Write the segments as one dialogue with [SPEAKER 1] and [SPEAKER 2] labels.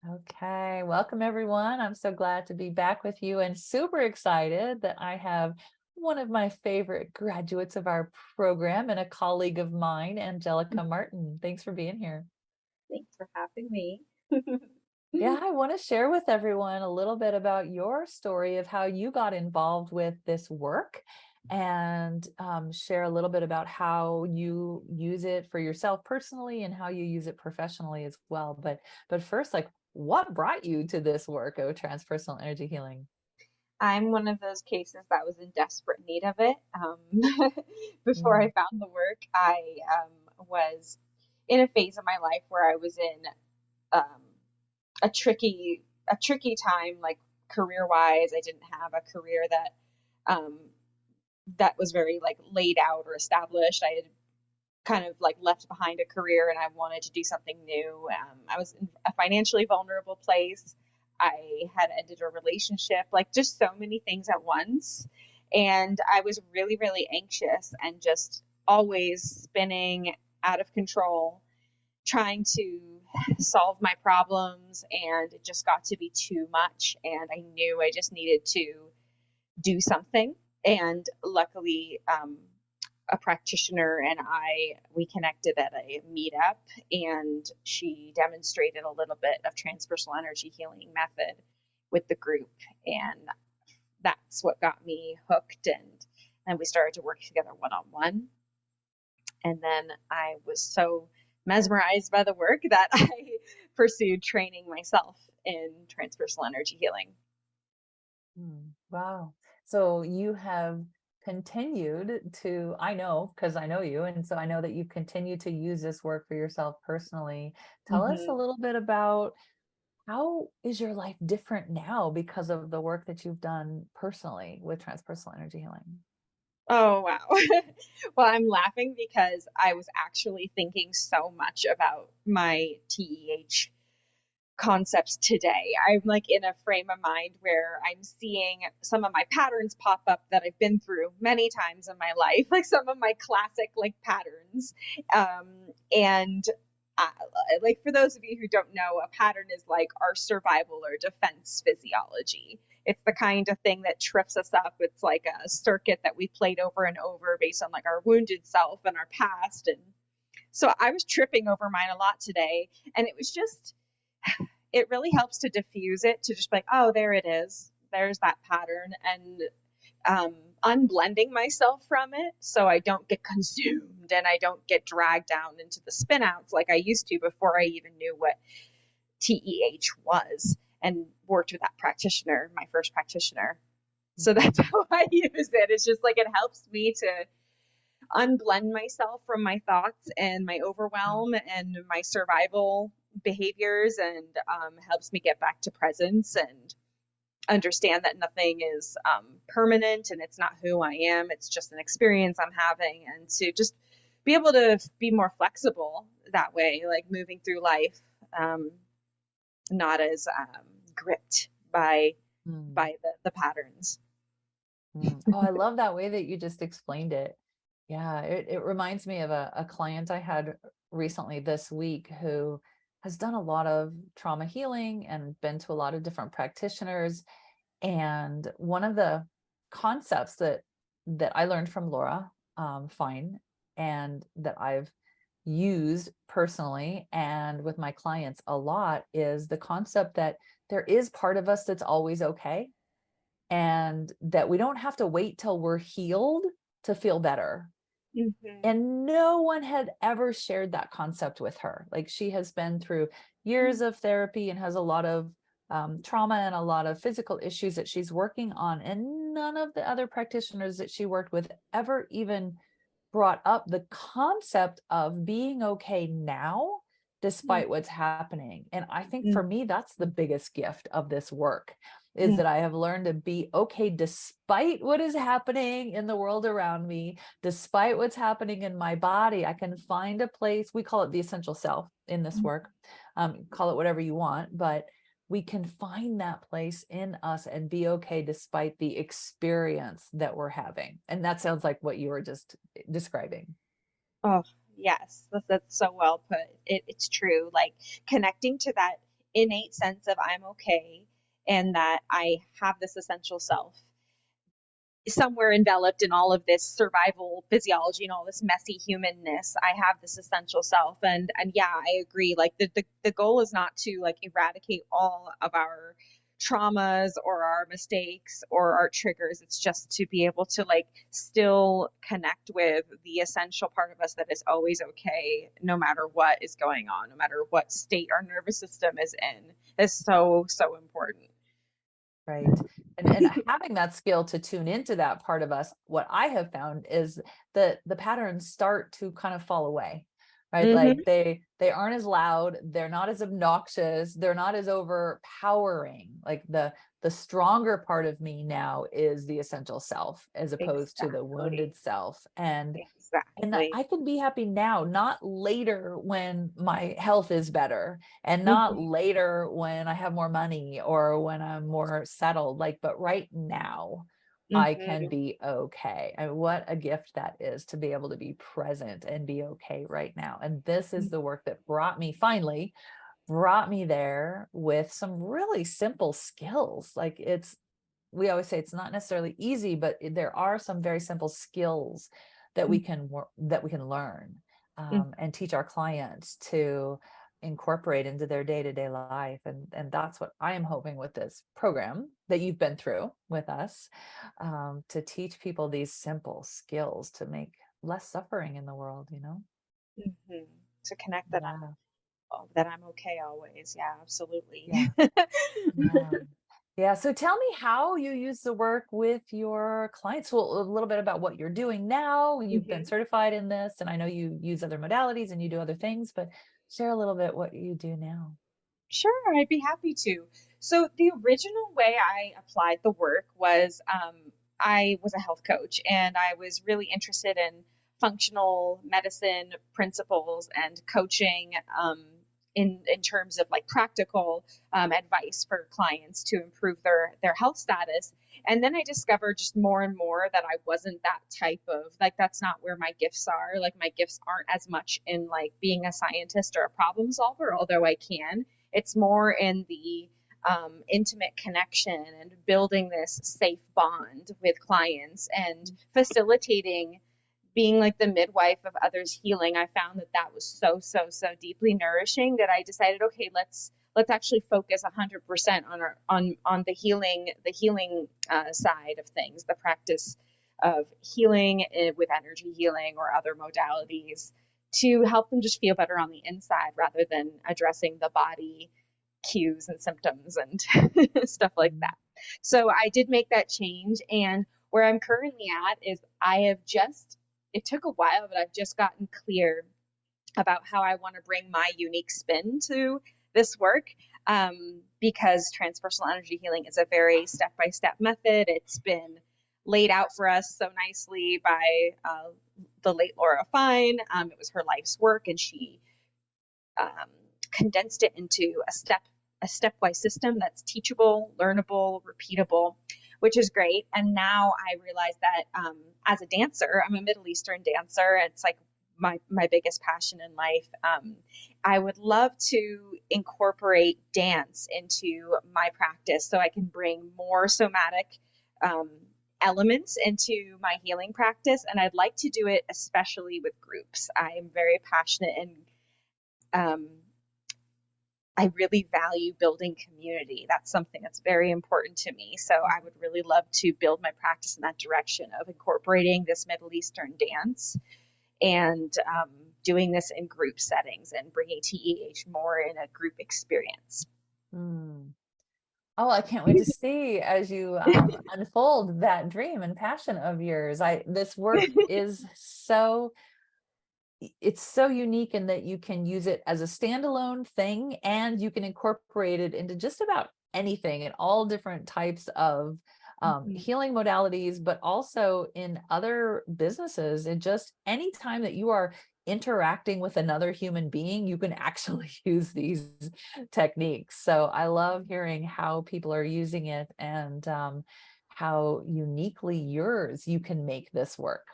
[SPEAKER 1] Okay, welcome everyone. I'm so glad to be back with you and super excited that I have one of my favorite graduates of our program and a colleague of mine, Angelica Martin. Thanks for being here.
[SPEAKER 2] Thanks for having me.
[SPEAKER 1] Yeah, I want to share with everyone a little bit about your story of how you got involved with this work and share a little bit about how you use it for yourself personally and how you use it professionally as well. But first, like what brought you to this work of transpersonal energy healing?
[SPEAKER 2] I'm one of those cases that was in desperate need of it. Before I
[SPEAKER 1] Mm,
[SPEAKER 2] found the work, I was in a phase of my life where I was in um, a tricky time, like career wise. I didn't have a career um, that was very like laid out or established. I had kind of like left behind a career and I wanted to do something new. I was in a financially vulnerable place. I had ended a relationship, like just so many things at once. And I was really, really anxious and just always spinning out of control, trying to solve my problems. And it just got to be too much. And I knew I just needed to do something. And luckily, a practitioner and we connected at a meetup, and she demonstrated a little bit of transpersonal energy healing method with the group, and that's what got me hooked, and we started to work together one on one. And then I was so mesmerized by the work that I pursued training myself in transpersonal energy healing.
[SPEAKER 1] wow. So you have continued to, I know, because I know you, and so I know that you continue to use this work for yourself personally. Tell us a
[SPEAKER 2] Mm-hmm.
[SPEAKER 1] little bit about how is your life different now because of the work that you've done personally with transpersonal energy healing?
[SPEAKER 2] Oh, wow. Well, I'm laughing because I was actually thinking so much about my TEH concepts today. I'm like in a frame of mind where I'm seeing some of my patterns pop up that I've been through many times in my life, like some of my classic like patterns. And uh, like for those of you who don't know, a pattern is like our survival or defense physiology. It's the kind of thing that trips us up. It's like a circuit that we played over and over based on like our wounded self and our past. And so I was tripping over mine a lot today. And it was just, it really helps to diffuse it, to just be like, oh, there it is. There's that pattern. And um, unblending myself from it so I don't get consumed and I don't get dragged down into the spinouts like I used to before I even knew what TEH was and worked with that practitioner, my first practitioner. So that's
[SPEAKER 1] Mhm.
[SPEAKER 2] how I use it. It's just like it helps me to unblend myself from my thoughts and my overwhelm and my survival behaviors, and helps me get back to presence and understand that nothing is permanent and it's not who I am. It's just an experience I'm having, and to just be able to be more flexible that way, like moving through life, um, not as gripped
[SPEAKER 1] Mm.
[SPEAKER 2] by the patterns.
[SPEAKER 1] Oh, I love that way that you just explained it. Yeah, it reminds me of a client I had recently this week who has done a lot of trauma healing and been to a lot of different practitioners. And one of the concepts that I learned from Laura Fine and that I've used personally and with my clients a lot is the concept that there is part of us that's always okay, and that we don't have to wait till we're healed to feel better.
[SPEAKER 2] Mm-hmm.
[SPEAKER 1] And no one had ever shared that concept with her. Like she has been through years of therapy and has a lot of trauma and a lot of physical issues that she's working on. And none of the other practitioners that she worked with ever even brought up the concept of being okay now, despite what's happening. And I think for me, that's the biggest gift of this work is that I have learned to be okay despite what is happening in the world around me, despite what's happening in my body. I can find a place, we call it the essential self in this work, call it whatever you want, but we can find that place in us and be okay despite the experience that we're having. And that sounds like what you were just describing.
[SPEAKER 2] Oh, yes, that's so well put. It's true. Like connecting to that innate sense of I'm okay and that I have this essential self somewhere enveloped in all of this survival physiology and all this messy humanness. I have this essential self. And yeah, I agree. Like the goal is not to like eradicate all of our traumas or our mistakes or our triggers. It's just to be able to like still connect with the essential part of us that is always okay no matter what is going on, no matter what state our nervous system is in, is so so important.
[SPEAKER 1] Right. And having that skill to tune into that part of us, what I have found is that the patterns start to kind of fall away. Right.
[SPEAKER 2] Mm-hmm.
[SPEAKER 1] Like they aren't as loud, they're not as obnoxious, they're not as overpowering. Like the stronger part of me now is the essential self as opposed to the
[SPEAKER 2] Exactly.
[SPEAKER 1] wounded self. And
[SPEAKER 2] Exactly.
[SPEAKER 1] I can be happy now, not later when my health is better, and not
[SPEAKER 2] Mhm,
[SPEAKER 1] later when I have more money or when I'm more settled, like, but right now I can
[SPEAKER 2] mhm,
[SPEAKER 1] be okay. And what a gift that is to be able to be present and be okay right now. And this is
[SPEAKER 2] mm,
[SPEAKER 1] the work that finally brought me there with some really simple skills. Like we always say it's not necessarily easy, but there are some very simple skills that we
[SPEAKER 2] mm,
[SPEAKER 1] can that we can learn,
[SPEAKER 2] mm,
[SPEAKER 1] and teach our clients to incorporate into their day-to-day life. And that's what I am hoping with this program that you've been through with us, to teach people these simple skills to make less suffering in the world, you know?
[SPEAKER 2] mhm. To connect that I'm
[SPEAKER 1] Yeah,
[SPEAKER 2] that I'm okay always. Yeah, absolutely.
[SPEAKER 1] yeah, yeah. Yeah. So tell me how you use the work with your clients. Well, a little bit about what you're doing now. You've been
[SPEAKER 2] Mhm.
[SPEAKER 1] certified in this, and I know you use other modalities and you do other things, but share a little bit what you do now.
[SPEAKER 2] Sure, I'd be happy to. So the original way I applied the work was I was a health coach and I was really interested in functional medicine principles and coaching in terms of like practical advice for clients to improve their health status. And then I discovered just more and more that I wasn't that type of like that's not where my gifts are. Like my gifts aren't as much in like being a scientist or a problem solver, although I can. It's more in the intimate connection and building this safe bond with clients and facilitating being like the midwife of others healing. I found that that was so so so deeply nourishing that I decided, okay, let's actually focus 100% on our on the healing side of things, the practice of healing with energy healing or other modalities to help them just feel better on the inside rather than addressing the body cues and symptoms and stuff like
[SPEAKER 1] Mhm.
[SPEAKER 2] that. So I did make that change. And where I'm currently at is I have just, it took a while, but I've just gotten clear about how I want to bring my unique spin to this work. Because transpersonal energy healing is a very step by step method. It's been laid out for us so nicely by the late Laura Fine. It was her life's work, and she um, condensed it into a stepwise system that's teachable, learnable, repeatable, which is great. And now I realize that as a dancer, I'm a Middle Eastern dancer. It's like my biggest passion in life. I would love to incorporate dance into my practice so I can bring more somatic um, elements into my healing practice. And I'd like to do it especially with groups. I am very passionate and um, I really value building community. That's something that's very important to me. So I would really love to build my practice in that direction of incorporating this Middle Eastern dance and doing this in group settings and bringing TEH more in a group experience.
[SPEAKER 1] Mm. Oh, I can't wait to see as you unfold that dream and passion of yours. This work is so it's so unique in that you can use it as a standalone thing and you can incorporate it into just about anything in all different types of
[SPEAKER 2] Mhm.
[SPEAKER 1] healing modalities, but also in other businesses. And just anytime that you are interacting with another human being, you can actually use these techniques. So I love hearing how people are using it, and how uniquely yours you can make this work.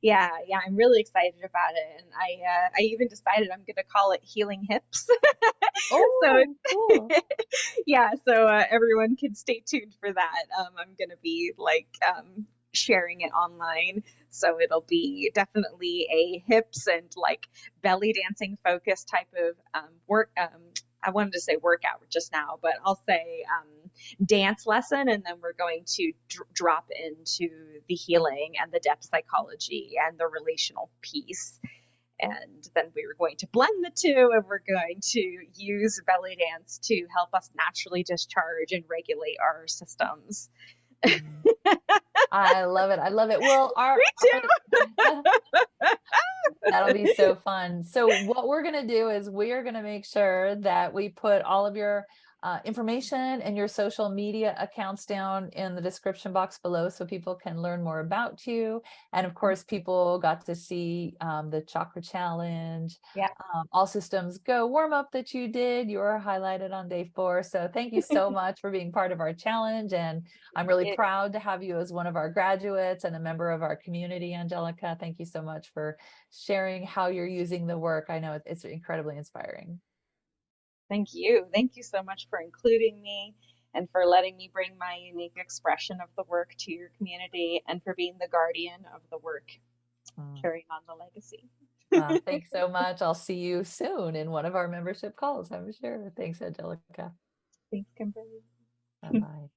[SPEAKER 2] Yeah, I'm really excited about it, and I even decided I'm going to call it Healing Hips. So
[SPEAKER 1] Oh, cool.
[SPEAKER 2] yeah, so everyone can stay tuned for that. I'm going to be like sharing it online, so it'll be definitely a hips and like belly dancing focus type of work. I wanted to say workout just now, but I'll say dance lesson, and then we're going to drop into the healing and the depth psychology and the relational piece. And then we were going to blend the two, and we're going to use belly dance to help us naturally discharge and regulate our systems.
[SPEAKER 1] Mm. I love it. I love it. Well,
[SPEAKER 2] Me
[SPEAKER 1] our
[SPEAKER 2] too.
[SPEAKER 1] that'll be so fun. So what we're going to do is we are going to make sure that we put all of your information and your social media accounts down in the description box below so people can learn more about you. And of course, people got to see the chakra challenge,
[SPEAKER 2] Yeah.
[SPEAKER 1] all systems go warm up that you did. You were highlighted on day 4. So thank you so much for being part of our challenge. And I'm really proud to have you as one of our graduates and a member of our community, Angelica. Thank you so much for sharing how you're using the work. I know it's incredibly inspiring.
[SPEAKER 2] Thank you. Thank you so much for including me and for letting me bring my unique expression of the work to your community and for being the guardian of the work,
[SPEAKER 1] Mm.
[SPEAKER 2] carrying on the legacy.
[SPEAKER 1] Thanks so much. I'll see you soon in one of our membership calls, I'm sure. Thanks, Angelica.
[SPEAKER 2] Thanks, Kimberly.
[SPEAKER 1] Bye-bye.